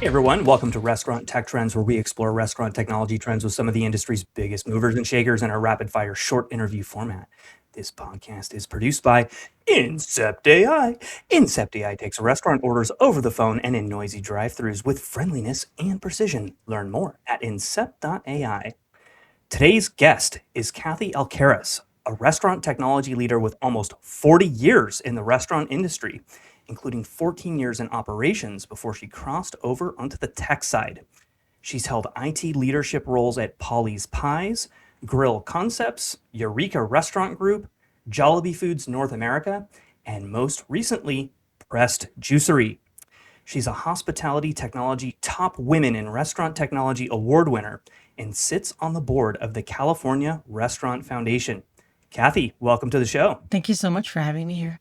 Hey everyone, welcome to Restaurant Tech Trends, where we explore restaurant technology trends with some of the industry's biggest movers and shakers in our rapid fire short interview format. This podcast is produced by Incept AI. Incept AI takes restaurant orders over the phone and in noisy drive-thrus with friendliness and precision. Learn more at incept.ai. Today's guest is Kathy Alcaras, a restaurant technology leader with almost 40 years in the restaurant industry, including 14 years in operations before she crossed over onto the tech side. She's held IT leadership roles at Polly's Pies, Grill Concepts, Eureka Restaurant Group, Jollibee Foods North America, and most recently, Pressed Juicery. She's a Hospitality Technology Top Women in Restaurant Technology Award winner and sits on the board of the California Restaurant Foundation. Kathy, welcome to the show. Thank you so much for having me here.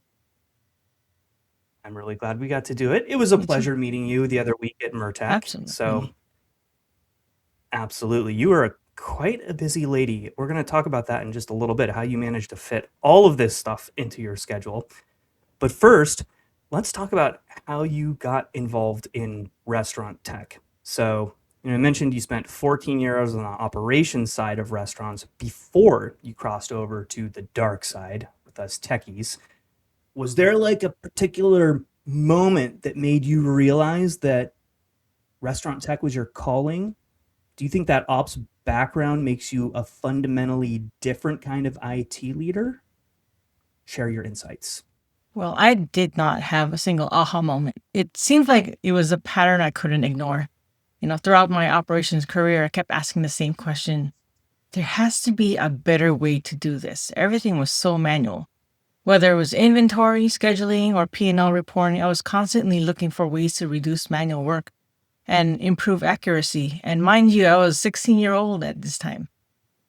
I'm really glad we got to do it. It was a Me too. pleasure meeting you the other week at Mertech. Absolutely. So, absolutely. You are quite a busy lady. We're going to talk about that in just a little bit, how you managed to fit all of this stuff into your schedule. But first, let's talk about how you got involved in restaurant tech. So, I mentioned you spent 14 years on the operations side of restaurants before you crossed over to the dark side with us techies. Was there like a particular moment that made you realize that restaurant tech was your calling? Do you think that ops background makes you a fundamentally different kind of IT leader? Share your insights. Well, I did not have a single aha moment. It seems like it was a pattern I couldn't ignore. Throughout my operations career, I kept asking the same question. There has to be a better way to do this. Everything was so manual. Whether it was inventory, scheduling, or P&L reporting, I was constantly looking for ways to reduce manual work and improve accuracy. And mind you, I was 16-year-old at this time.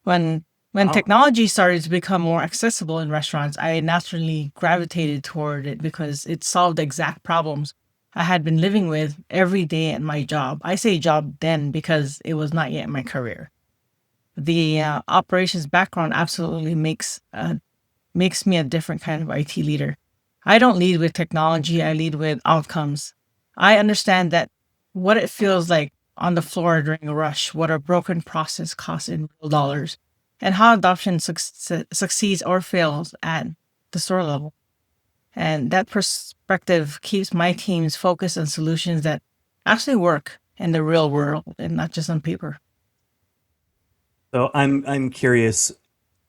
When Wow. technology started to become more accessible in restaurants, I naturally gravitated toward it because it solved the exact problems I had been living with every day at my job. I say job then because it was not yet my career. The operations background absolutely makes me a different kind of IT leader. I don't lead with technology, I lead with outcomes. I understand that what it feels like on the floor during a rush, what a broken process costs in real dollars, and how adoption succeeds or fails at the store level. And that perspective keeps my teams focused on solutions that actually work in the real world and not just on paper. So I'm curious,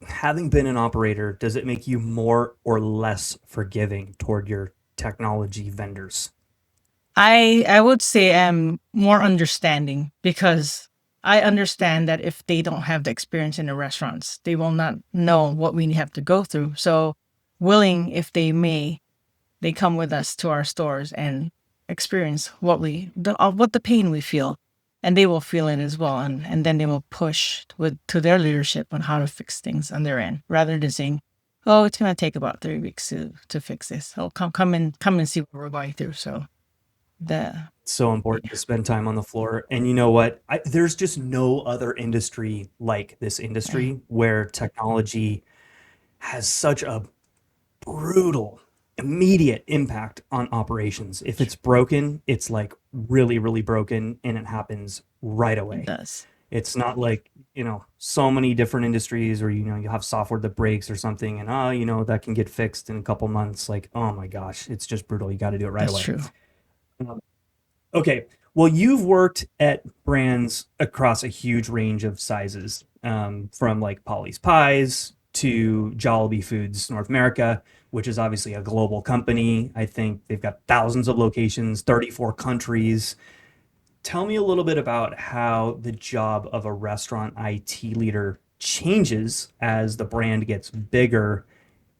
having been an operator, does it make you more or less forgiving toward your technology vendors? I would say I'm more understanding because I understand that if they don't have the experience in the restaurants, they will not know what we have to go through. So willing, if they may, they come with us to our stores and experience what the pain we feel, and they will feel it as well, and then they will push to their leadership on how to fix things on their end, rather than saying, "Oh, it's gonna take about 3 weeks to fix this. Oh, come and see what we're going through." So the So important to spend time on the floor. And you know what? There's just no other industry like this yeah, industry where technology has such a brutal, immediate impact on operations. If it's broken, it's like really, really broken and it happens right it away. does. It's not like, so many different industries where, you have software that breaks or something and, that can get fixed in a couple months. Like, oh my gosh, it's just brutal. You got to do it right That's away. true. Um, Okay. Well, you've worked at brands across a huge range of sizes, from like Polly's Pies to Jollibee Foods North America, which is obviously a global company. I think they've got thousands of locations, 34 countries. Tell me a little bit about how the job of a restaurant IT leader changes as the brand gets bigger,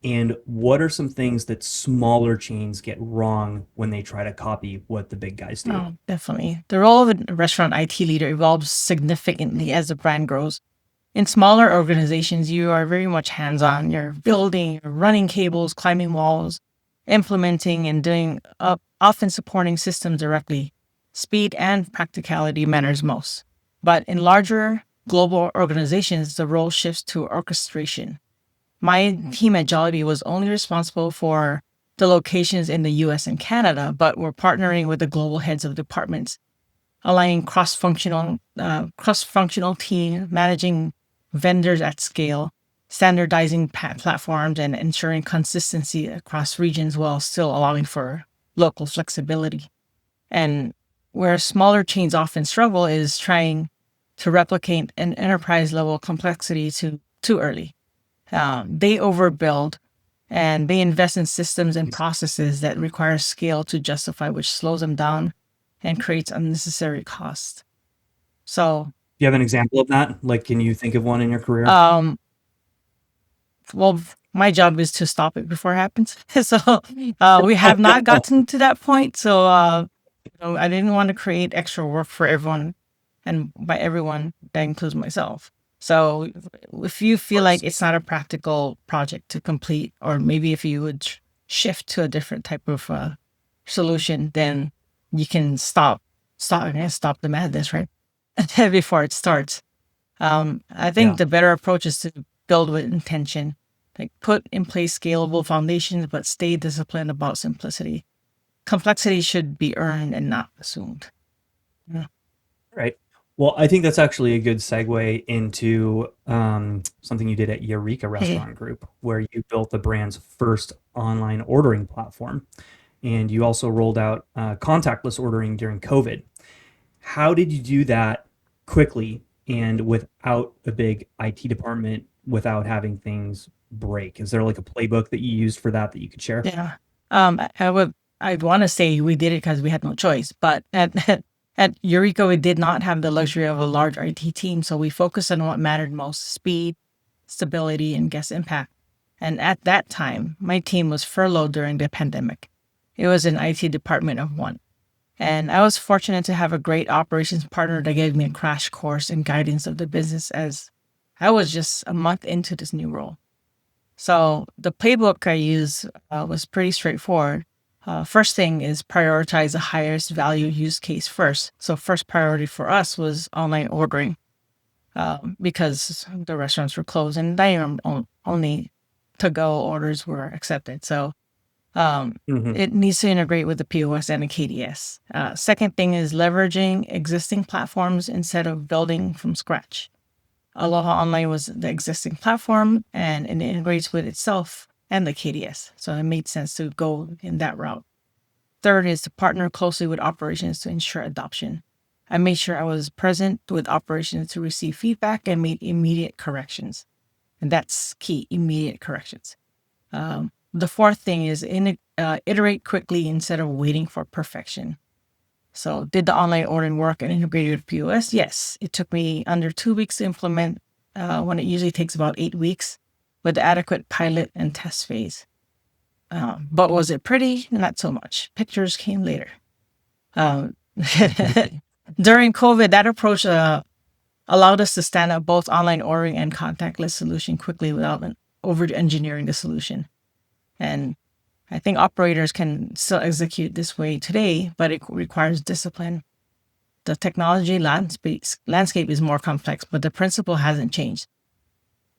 and what are some things that smaller chains get wrong when they try to copy what the big guys do? Oh, definitely. The role of a restaurant IT leader evolves significantly as the brand grows. In smaller organizations, you are very much hands on. You're building, you're running cables, climbing walls, implementing, and doing often supporting systems directly. Speed and practicality matters most. But in larger global organizations, the role shifts to orchestration. My team at Jollibee was only responsible for the locations in the US and Canada, but we're partnering with the global heads of departments aligning cross-functional team, managing vendors at scale, standardizing platforms, and ensuring consistency across regions while still allowing for local flexibility. And where smaller chains often struggle is trying to replicate an enterprise level complexity too early. They overbuild and they invest in systems and processes that require scale to justify, which slows them down and creates unnecessary cost. So, Do you have an example of that? Like, can you think of one in your career? um, well, my job is to stop it before it happens. So, we have not gotten to that point. So, I didn't want to create extra work for everyone. And by everyone, that includes myself. So if you feel like it's not a practical project to complete, or maybe if you would shift to a different type of solution, then you can stop the madness, right? Before it starts. I think Yeah. the better approach is to build with intention, like put in place scalable foundations, but stay disciplined about simplicity. Complexity should be earned and not assumed. Yeah. Right. Well, I think that's actually a good segue into something you did at Eureka Restaurant Group, where you built the brand's first online ordering platform. And you also rolled out contactless ordering during COVID. How did you do that quickly and without a big IT department, without having things break? Is there like a playbook that you used for that you could share? Yeah. I'd want to say we did it because we had no choice, but at Eureka, we did not have the luxury of a large IT team. So we focused on what mattered most: speed, stability, and guest impact. And at that time, my team was furloughed during the pandemic. It was an IT department of one. And I was fortunate to have a great operations partner that gave me a crash course in guidance of the business as I was just a month into this new role. So the playbook I use was pretty straightforward. First thing is prioritize the highest value use case first. So first priority for us was online ordering because the restaurants were closed and only to-go orders were accepted. So Hmm. it needs to integrate with the POS and the KDS. Second thing is leveraging existing platforms instead of building from scratch. Aloha Online was the existing platform and it integrates with itself and the KDS. So it made sense to go in that route. Third is to partner closely with operations to ensure adoption. I made sure I was present with operations to receive feedback and made immediate corrections. And that's key, immediate corrections. The fourth thing is iterate quickly instead of waiting for perfection. So did the online ordering work and integrated with POS? Yes. It took me under 2 weeks to implement when it usually takes about 8 weeks with adequate pilot and test phase. But was it pretty? Not so much. Pictures came later. Um, during COVID, that approach allowed us to stand up both online ordering and contactless solution quickly without over engineering the solution. And I think operators can still execute this way today, but it requires discipline. The technology landscape is more complex, but the principle hasn't changed.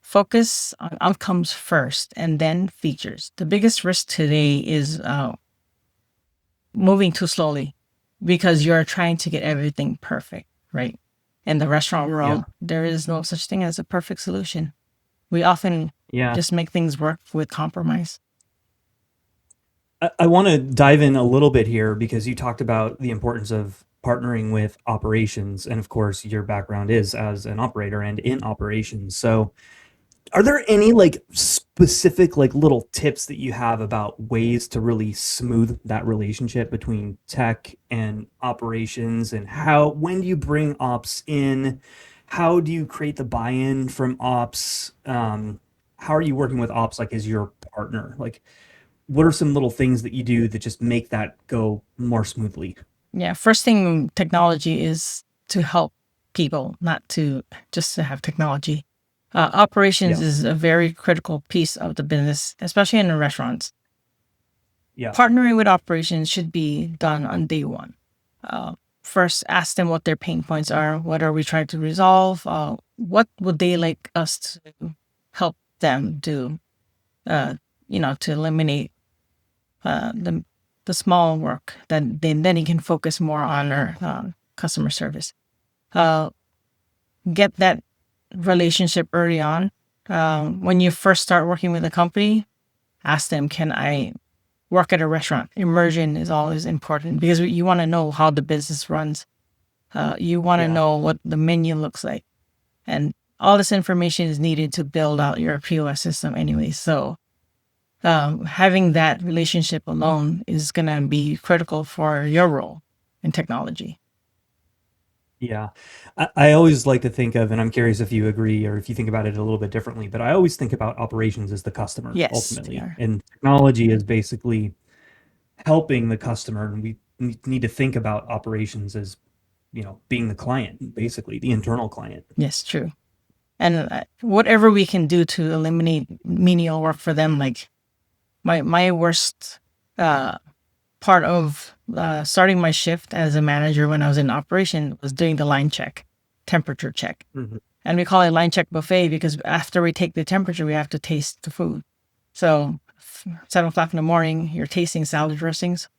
Focus on outcomes first and then features. The biggest risk today is moving too slowly because you're trying to get everything perfect, right? In the restaurant Yeah. world, there is no such thing as a perfect solution. We often Yeah. just make things work with compromise. I want to dive in a little bit here because you talked about the importance of partnering with operations. And of course, your background is as an operator and in operations. So, are there any like specific like little tips that you have about ways to really smooth that relationship between tech and operations, and how when do you bring ops in? How do you create the buy-in from ops? How are you working with ops like as your partner? Like what are some little things that you do that just make that go more smoothly? Yeah, first thing technology is to help people, not to just to have technology. Operations Yeah. is a very critical piece of the business, especially in the restaurants. Yeah. Partnering with operations should be done on day one. First, ask them what their pain points are. What are we trying to resolve? What would they like us to help them do? To eliminate the small work. Then you can focus more on customer service. Uh, get that relationship early on. When you first start working with a company, ask them, can I work at a restaurant? Immersion is always important because you want to know how the business runs. You want to Yeah. know what the menu looks like. And all this information is needed to build out your POS system anyway. So having that relationship alone is going to be critical for your role in technology. Yeah. I always like to think of, and I'm curious if you agree or if you think about it a little bit differently, but I always think about operations as the customer Yes, they ultimately. are. And technology is basically helping the customer. And we need to think about operations as, being the client, basically, the internal client. Yes, true. And whatever we can do to eliminate menial work for them, like my worst part of starting my shift as a manager when I was in operation was doing the line check, temperature check. Mhm. And we call it line check buffet because after we take the temperature, we have to taste the food. So 7 o'clock in the morning, you're tasting salad dressings.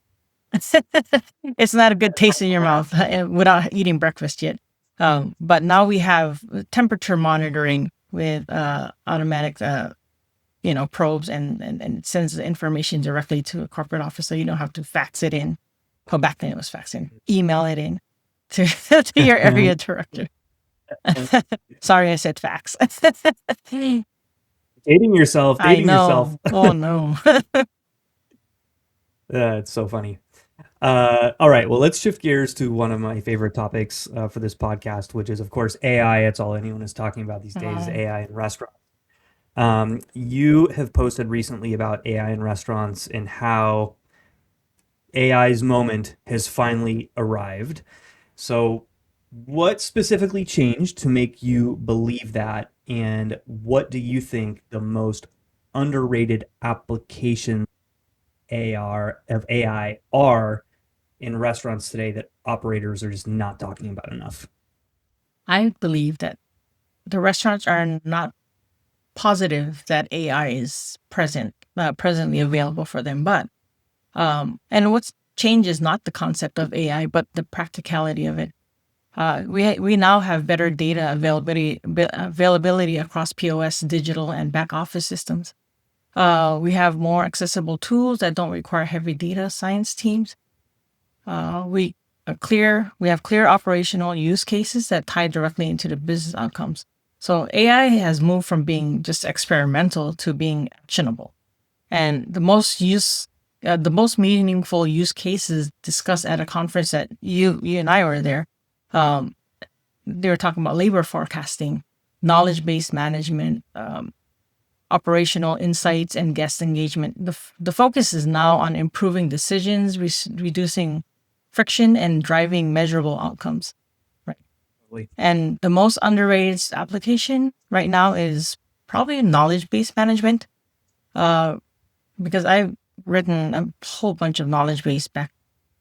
It's not a good taste in your mouth without eating breakfast yet. But now we have temperature monitoring with automatic, probes, and it sends the information directly to a corporate office, so you don't have to fax it in. Oh, back then it was faxing. Email it in to, to your area director. Sorry, I said fax. Dating yourself, I dating yourself. know. Oh no. It's so funny. All right, well, let's shift gears to one of my favorite topics for this podcast, which is, of course, AI. It's all anyone is talking about these days, is AI in restaurants. You have posted recently about AI in restaurants and how AI's moment has finally arrived. So, what specifically changed to make you believe that? And what do you think the most underrated application of AI are in restaurants today that operators are just not talking about enough? I believe that the restaurants are not positive that AI is presently available for them. But and what's changed is not the concept of AI, but the practicality of it. We now have better data availability across POS, digital, and back office systems. We have more accessible tools that don't require heavy data science teams. We have clear operational use cases that tie directly into the business outcomes. So AI has moved from being just experimental to being actionable. And the most meaningful use cases discussed at a conference that you and I were there. Um, they were talking about labor forecasting, knowledge-based management, operational insights, and guest engagement. The focus is now on improving decisions, reducing friction, and driving measurable outcomes. Right. Totally. And the most underrated application right now is probably knowledge-based management, because I've written a whole bunch of knowledge-based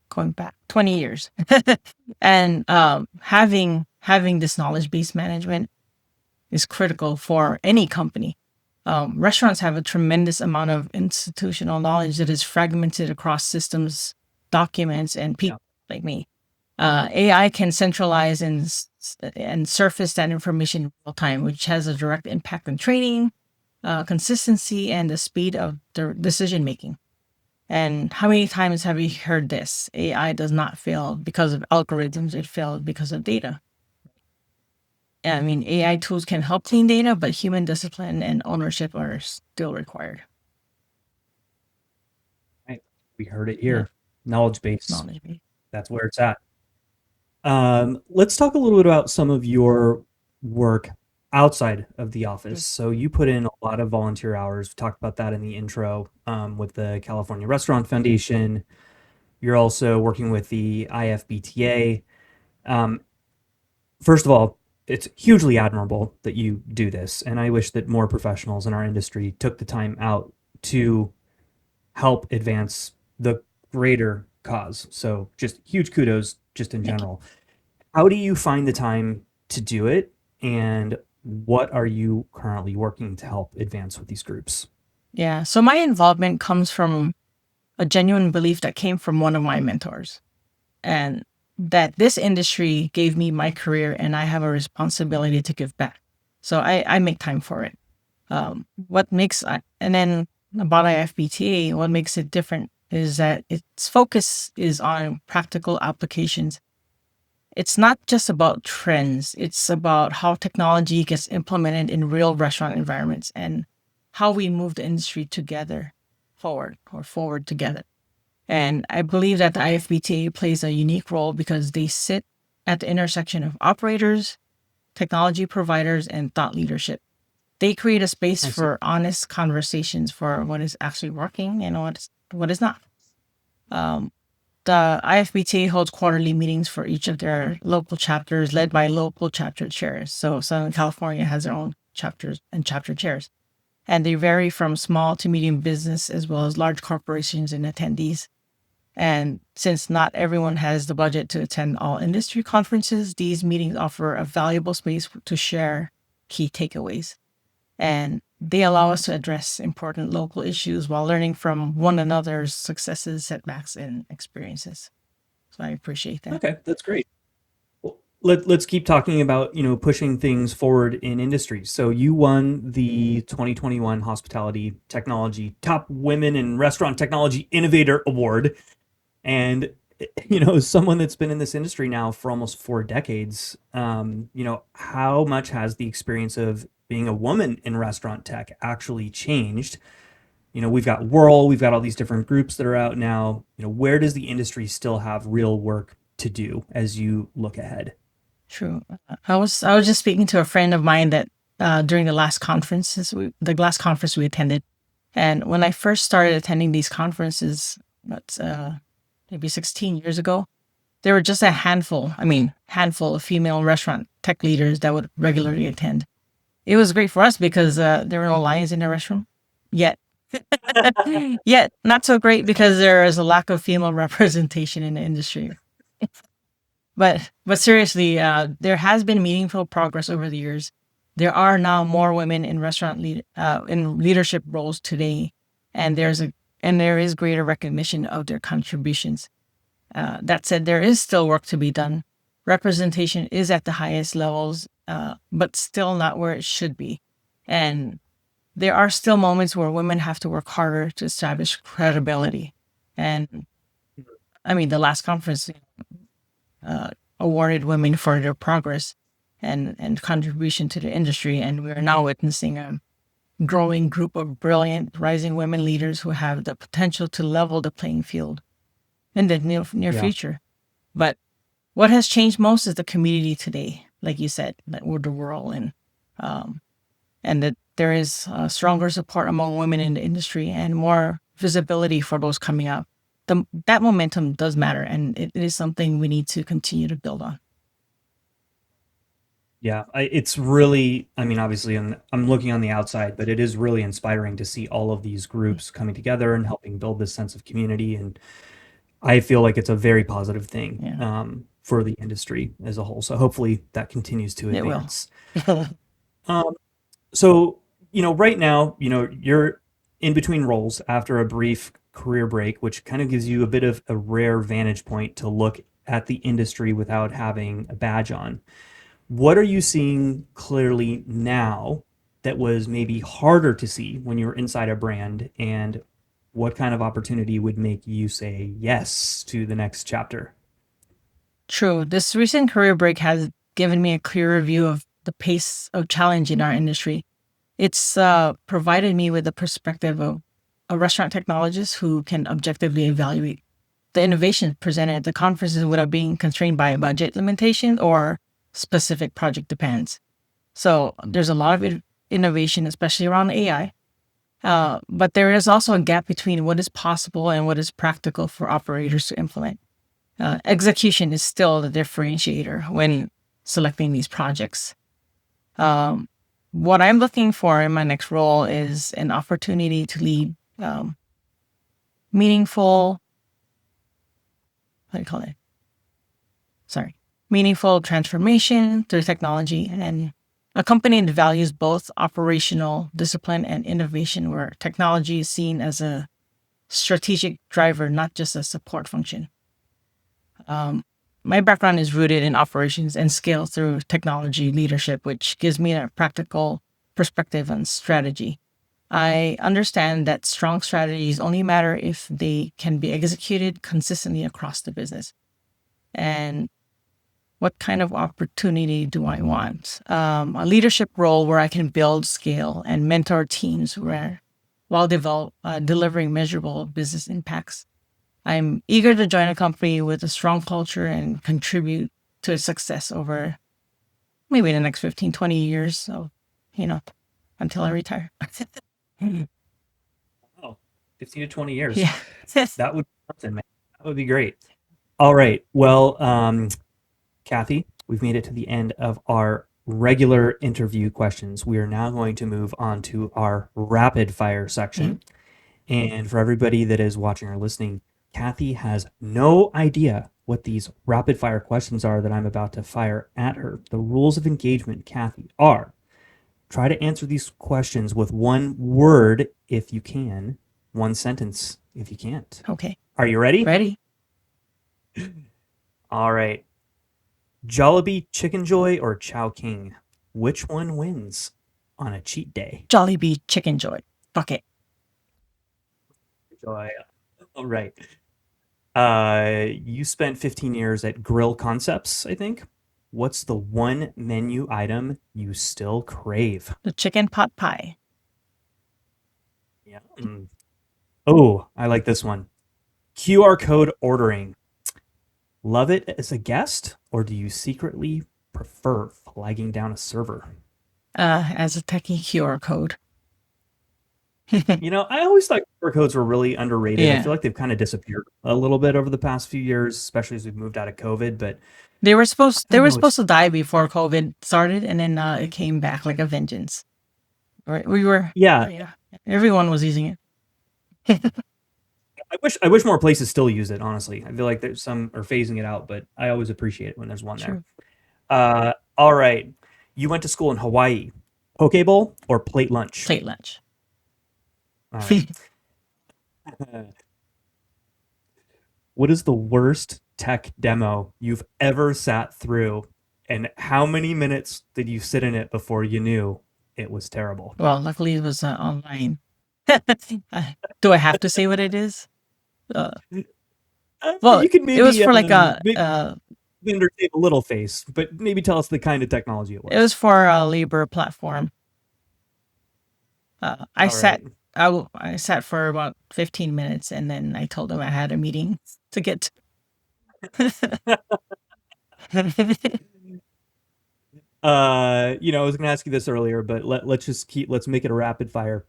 going back 20 years. And having this knowledge-based management is critical for any company. Restaurants have a tremendous amount of institutional knowledge that is fragmented across systems, documents, and people like me. AI can centralize and surface that information in real time, which has a direct impact on training, consistency, and the speed of the decision making. And how many times have you heard this? AI does not fail because of algorithms, it failed because of data. I mean, AI tools can help clean data, but human discipline and ownership are still required. Right. We heard it here. Knowledge base. Knowledge base. That's where it's at. Let's talk a little bit about some of your work outside of the office. So you put in a lot of volunteer hours. We talked about that in the intro with the California Restaurant Foundation. You're also working with the IFBTA. First of all, it's hugely admirable that you do this, and I wish that more professionals in our industry took the time out to help advance the greater cause. So just huge kudos just in general. How do you find the time to do it? And what are you currently working to help advance with these groups? Yeah. So my involvement comes from a genuine belief that came from one of my mentors. And that this industry gave me my career, and I have a responsibility to give back. So I make time for it. And then about IFBTA, what makes it different is that its focus is on practical applications. It's not just about trends, it's about how technology gets implemented in real restaurant environments and how we move the industry together forward together. And I believe that the IFBTA plays a unique role because they sit at the intersection of operators, technology providers, and thought leadership. They create a space I see. for honest conversations for what is actually working and what is not. Um, the IFBTA holds quarterly meetings for each of their local chapters, led by local chapter chairs. So Southern California has their own chapters and chapter chairs, and they vary from small to medium business as well as large corporations and attendees. And since not everyone has the budget to attend all industry conferences, these meetings offer a valuable space to share key takeaways. And they allow us to address important local issues while learning from one another's successes, setbacks, and experiences. So I appreciate that. Okay, that's great. Well, let's keep talking about, pushing things forward in industry. So you won the 2021 Hospitality Technology Top Women in Restaurant Technology Innovator Award. And, as someone that's been in this industry now for almost 4 decades, how much has the experience of being a woman in restaurant tech actually changed? We've got Whirl, we've got all these different groups that are out now. Where does the industry still have real work to do as you look ahead? True. I was just speaking to a friend of mine that during the last conference we attended, and when I first started attending these conferences, that's maybe 16 years ago, there were just a handful of female restaurant tech leaders that would regularly attend. It was great for us because there were no lions in the restroom yet. Yet not so great because there is a lack of female representation in the industry. But seriously, there has been meaningful progress over the years. There are now more women in in leadership roles today, and there is greater recognition of their contributions. That said, there is still work to be done. Representation is at the highest levels, but still not where it should be. And there are still moments where women have to work harder to establish credibility. And the last conference awarded women for their progress and contribution to the industry. And we are now witnessing a growing group of brilliant rising women leaders who have the potential to level the playing field in the near Yeah. future. But what has changed most is the community today, like you said, with the world, and that there is stronger support among women in the industry and more visibility for those coming up. That momentum does matter, and it is something we need to continue to build on. Yeah, it's really, obviously, I'm looking on the outside, but it is really inspiring to see all of these groups coming together and helping build this sense of community. And I feel like it's a very positive thing Yeah, for the industry as a whole. So hopefully that continues to it will. advance. Um, so, right now, you're in between roles after a brief career break, which kind of gives you a bit of a rare vantage point to look at the industry without having a badge on. What are you seeing clearly now that was maybe harder to see when you were inside a brand? And what kind of opportunity would make you say yes to the next chapter? True. This recent career break has given me a clearer view of the pace of challenge in our industry. It's provided me with the perspective of a restaurant technologist who can objectively evaluate the innovations presented at the conferences without being constrained by a budget limitation or specific project demands. So there's a lot of innovation, especially around AI. But there is also a gap between what is possible and what is practical for operators to implement. Execution is still the differentiator when selecting these projects. Um, what I'm looking for in my next role is an opportunity to lead meaningful, how do you call it? Sorry, meaningful transformation through technology, and a company that values both operational discipline and innovation, where technology is seen as a strategic driver, not just a support function. Um, my background is rooted in operations and scale through technology leadership, which gives me a practical perspective on strategy. I understand that strong strategies only matter if they can be executed consistently across the business. And what kind of opportunity do I want? A leadership role where I can build, scale, and mentor teams while delivering measurable business impacts. I'm eager to join a company with a strong culture and contribute to its success over maybe the next 15, 20 years. So, until I retire. Oh, 15 to 20 years. Yeah. That would be something, man. That would be great. All right. Well, Kathy, we've made it to the end of our regular interview questions. We are now going to move on to our rapid fire section. And for everybody that is watching or listening, Kathy has no idea what these rapid fire questions are that I'm about to fire at her. The rules of engagement, Kathy, are try to answer these questions with one word if you can, one sentence if you can't. Okay. Are you ready? Ready? All right. Jollibee Chicken Joy or Chow King? Which one wins on a cheat day? Jollibee Chicken Joy. Fuck it. Joy. All right. You spent 15 years at Grill Concepts, I think. What's the one menu item you still crave? The chicken pot pie. Yeah. Oh, I like this one. QR code ordering. Love it as a guest, or do you secretly prefer flagging down a server? As a techie QR code. I always thought QR codes were really underrated. I Yeah. feel like they've kind of disappeared a little bit over the past few years, especially as we've moved out of COVID. But They were supposed I don't know, to die before COVID started, and then it came back like a vengeance. Right? yeah. Everyone was using it. I wish more places still use it. Honestly, I feel like there's some are phasing it out, but I always appreciate it when there's one True. there. All right, you went to school in Hawaii. Poke bowl or plate lunch? Plate lunch. All right. What is the worst tech demo you've ever sat through, and how many minutes did you sit in it before you knew it was terrible? Well, luckily it was online. Do I have to say what it is? Well, you can maybe it was for like vendor save a little face, but maybe tell us the kind of technology it was. It was for a labor platform. I sat for about 15 minutes, and then I told them I had a meeting to get to. I was going to ask you this earlier, but let's make it a rapid fire.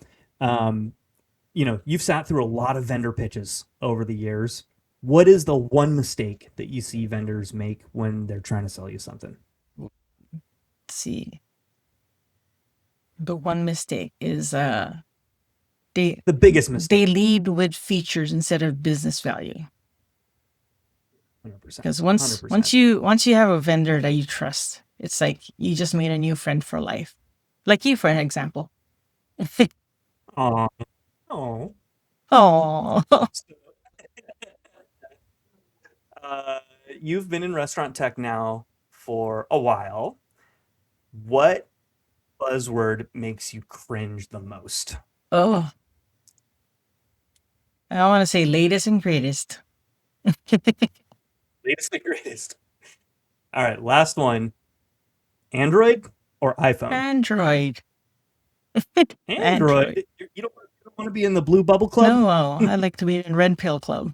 You've sat through a lot of vendor pitches over the years. What is the one mistake that you see vendors make when they're trying to sell you something? Let's see. The one mistake is the biggest mistake. They lead with features instead of business value. 100%. Because once you have a vendor that you trust, it's like you just made a new friend for life. Like you, for an example. Oh. You've been in restaurant tech now for a while. What buzzword makes you cringe the most? Oh. I want to say latest and greatest. Latest and greatest. All right, last one. Android or iPhone? Android. Android. You don't want to be in the blue bubble club? No, I like to be in red pill club.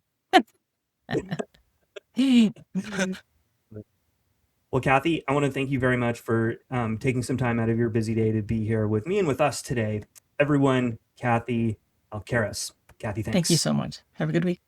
Well, Kathy, I want to thank you very much for taking some time out of your busy day to be here with me and with us today. Everyone, Kathy Alcaras. Kathy, thanks. Thank you so much. Have a good week.